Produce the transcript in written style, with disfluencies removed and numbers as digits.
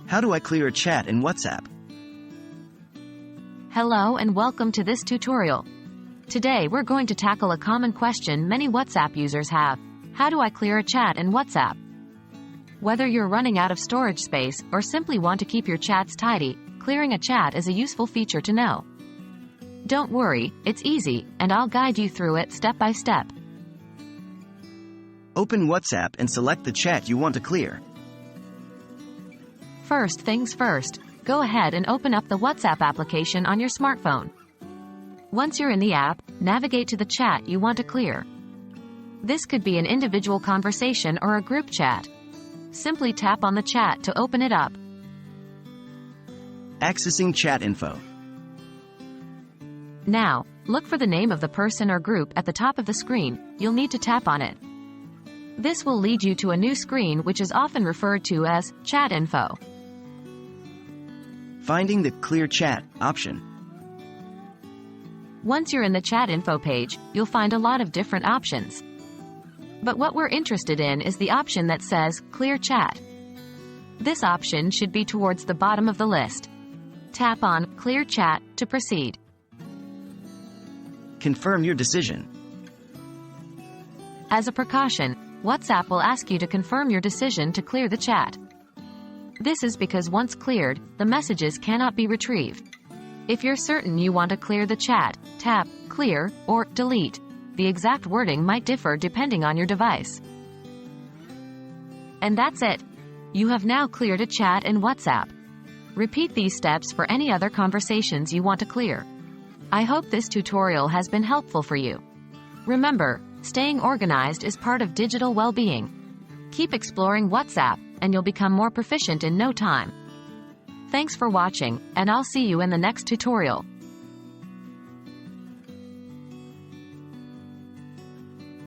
How do I clear a chat in WhatsApp? Hello and welcome to this tutorial. Today we're going to tackle a common question many WhatsApp users have. How do I clear a chat in WhatsApp? Whether you're running out of storage space or simply want to keep your chats tidy, clearing a chat is a useful feature to know. Don't worry, it's easy, and I'll guide you through it step by step. Open WhatsApp and select the chat you want to clear. First things first, go ahead and open up the WhatsApp application on your smartphone. Once you're in the app, navigate to the chat you want to clear. This could be an individual conversation or a group chat. Simply tap on the chat to open it up. Accessing chat info. Now, look for the name of the person or group at the top of the screen. You'll need to tap on it. This will lead you to a new screen which is often referred to as chat info. Finding the Clear Chat option. Once you're in the chat info page, you'll find a lot of different options. But what we're interested in is the option that says Clear Chat. This option should be towards the bottom of the list. Tap on Clear Chat to proceed. Confirm your decision. As a precaution, WhatsApp will ask you to confirm your decision to clear the chat. This is because once cleared, the messages cannot be retrieved. If you're certain you want to clear the chat, tap Clear or Delete. The exact wording might differ depending on your device. And that's it. You have now cleared a chat in WhatsApp. Repeat these steps for any other conversations you want to clear. I hope this tutorial has been helpful for you. Remember, staying organized is part of digital well-being. Keep exploring WhatsApp, and you'll become more proficient in no time. Thanks for watching, and I'll see you in the next tutorial.